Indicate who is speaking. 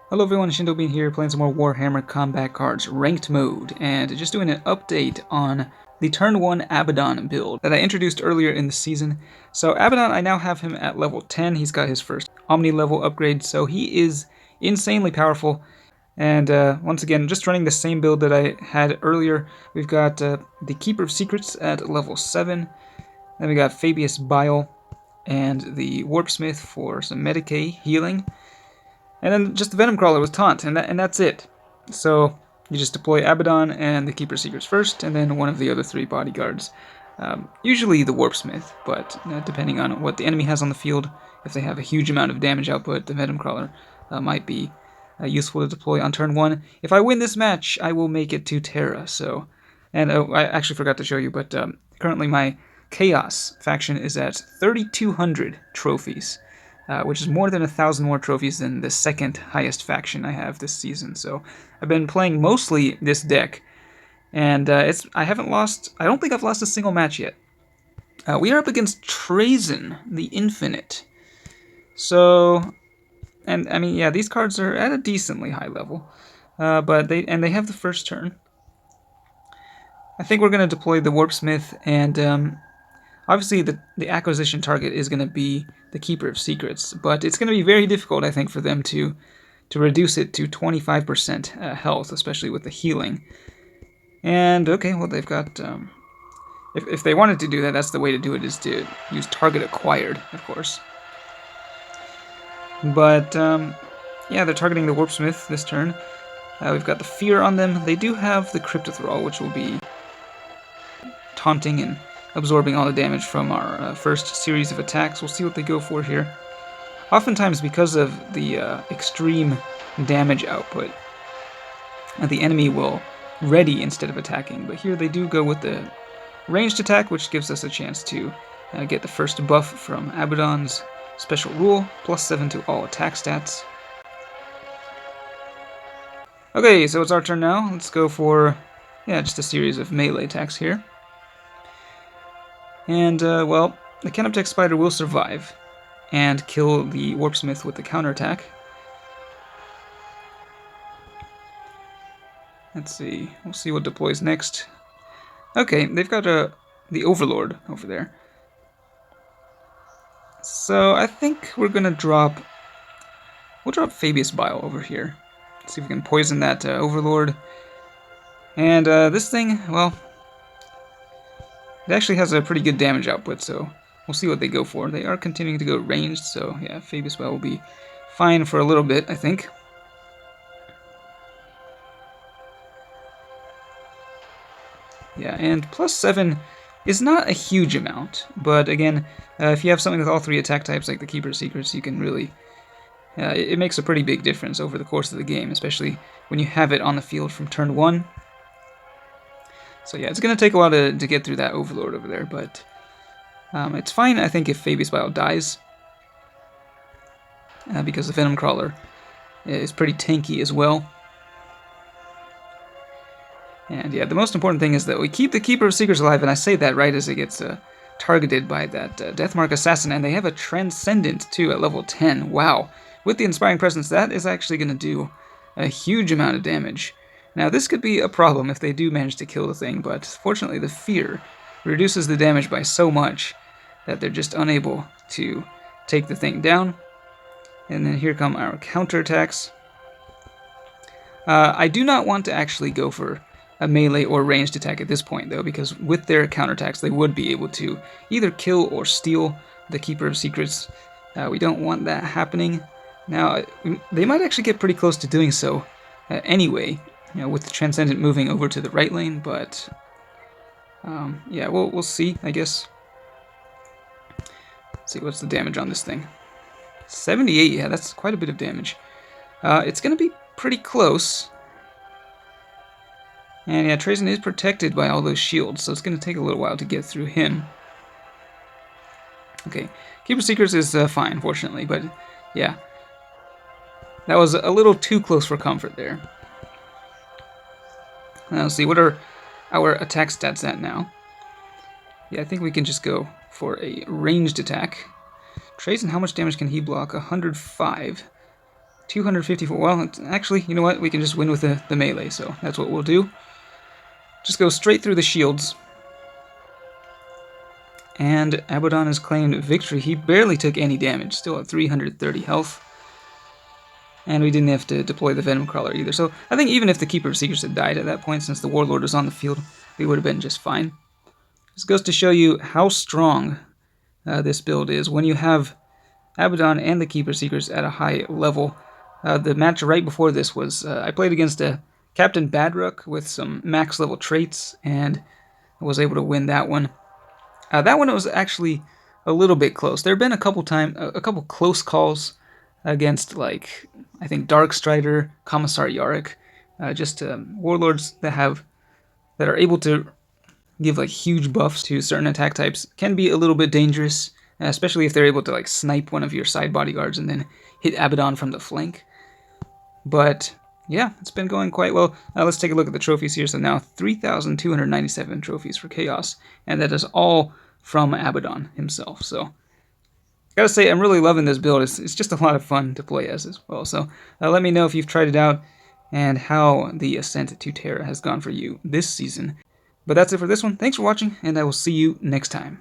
Speaker 1: Hello everyone, Shindobean here, playing some more Warhammer Combat Cards Ranked Mode, and just doing an update on the Turn 1 Abaddon build that I introduced earlier in the season. So Abaddon, I now have him at level 10, he's got his first Omni level upgrade, so he is insanely powerful. And once again, just running the same build that I had earlier. We've got the Keeper of Secrets at level 7, then we got Fabius Bile, and the Warpsmith for some Medicae healing. And then just the Venom Crawler with Taunt, and that's it. So you just deploy Abbadon and the Keeper Secrets first, and then one of the other 3 bodyguards. Usually the Warpsmith, but depending on what the enemy has on the field, if they have a huge amount of damage output, the Venom Crawler might be useful to deploy on turn 1. If I win this match, I will make it to Terra. So, and I actually forgot to show you, but currently my Chaos faction is at 3,200 trophies. Which is more than 1,000 more trophies than the second highest faction I have this season. So I've been playing mostly this deck, and I don't think I've lost a single match yet. We are up against Trazen, the Infinite. So, and I mean, yeah, these cards are at a decently high level, but they have the first turn. I think we're going to deploy the Warpsmith, and obviously, the acquisition target is going to be the Keeper of Secrets, but it's going to be very difficult, I think, for them to reduce it to 25% health, especially with the healing. And, okay, well, they've got... if they wanted to do that, that's the way to do it, is to use target acquired, of course. But, yeah, they're targeting the Warpsmith this turn. We've got the Fear on them. They do have the Cryptothrall, which will be taunting and absorbing all the damage from our first series of attacks. We'll see what they go for here. Oftentimes, because of the extreme damage output, the enemy will ready instead of attacking, but here they do go with the ranged attack, which gives us a chance to get the first buff from Abaddon's special rule, +7 to all attack stats. Okay, so it's our turn now. Let's go for, yeah, just a series of melee attacks here. And, well, the Canoptech Spider will survive and kill the Warpsmith with the counterattack. Let's see. We'll see what deploys next. Okay, they've got the Overlord over there. So I think we're going to drop... We'll drop Fabius Bile over here. See if we can poison that Overlord. And this thing, well... It actually has a pretty good damage output, so we'll see what they go for. They are continuing to go ranged, so yeah, Fabius Bile will be fine for a little bit, I think. Yeah, and +7 is not a huge amount, but again, if you have something with all 3 attack types like the Keeper of Secrets, you can really... it makes a pretty big difference over the course of the game, especially when you have it on the field from turn 1. So yeah, it's going to take a while to get through that Overlord over there, but it's fine, I think, if Fabius Bile dies, because the Venom Crawler is pretty tanky as well. And yeah, the most important thing is that we keep the Keeper of Secrets alive, and I say that right as it gets targeted by that Deathmark Assassin, and they have a Transcendent too at level 10. Wow. With the Inspiring Presence, that is actually going to do a huge amount of damage. Now, this could be a problem if they do manage to kill the thing, but fortunately the Fear reduces the damage by so much that they're just unable to take the thing down. And then here come our counterattacks. I do not want to actually go for a melee or ranged attack at this point, though, because with their counterattacks they would be able to either kill or steal the Keeper of Secrets. We don't want that happening. Now, they might actually get pretty close to doing so anyway, you know, with the Transcendent moving over to the right lane, but yeah, we'll see, I guess. Let's see, what's the damage on this thing? 78, yeah, that's quite a bit of damage. It's going to be pretty close. And yeah, Trazen is protected by all those shields, so it's going to take a little while to get through him. Okay, Keeper Secrets is fine, fortunately, but yeah. That was a little too close for comfort there. Now, let's see, what are our attack stats at now? Yeah, I think we can just go for a ranged attack. Trazen, how much damage can he block? 105. 254. Well, actually, you know what? We can just win with the melee, so that's what we'll do. Just go straight through the shields. And Abbadon has claimed victory. He barely took any damage, still at 330 health. And we didn't have to deploy the Venom Crawler either. So I think even if the Keeper of Secrets had died at that point, since the Warlord was on the field, we would have been just fine. This goes to show you how strong this build is. When you have Abaddon and the Keeper of Secrets at a high level, the match right before this was, I played against a Captain Badrook with some max level traits, and I was able to win that one. That one was actually a little bit close. There have been a couple close calls against, like, I think Darkstrider, Commissar Yarick, just warlords that are able to give like huge buffs to certain attack types. Can be a little bit dangerous, especially if they're able to like snipe one of your side bodyguards and then hit Abaddon from the flank. But yeah, it's been going quite well. Let's take a look at the trophies here. So now 3,297 trophies for Chaos, and that is all from Abaddon himself. So gotta say, I'm really loving this build. It's just a lot of fun to play as well. So let me know if you've tried it out and how the ascent to Terra has gone for you this season. But that's it for this one. Thanks for watching, and I will see you next time.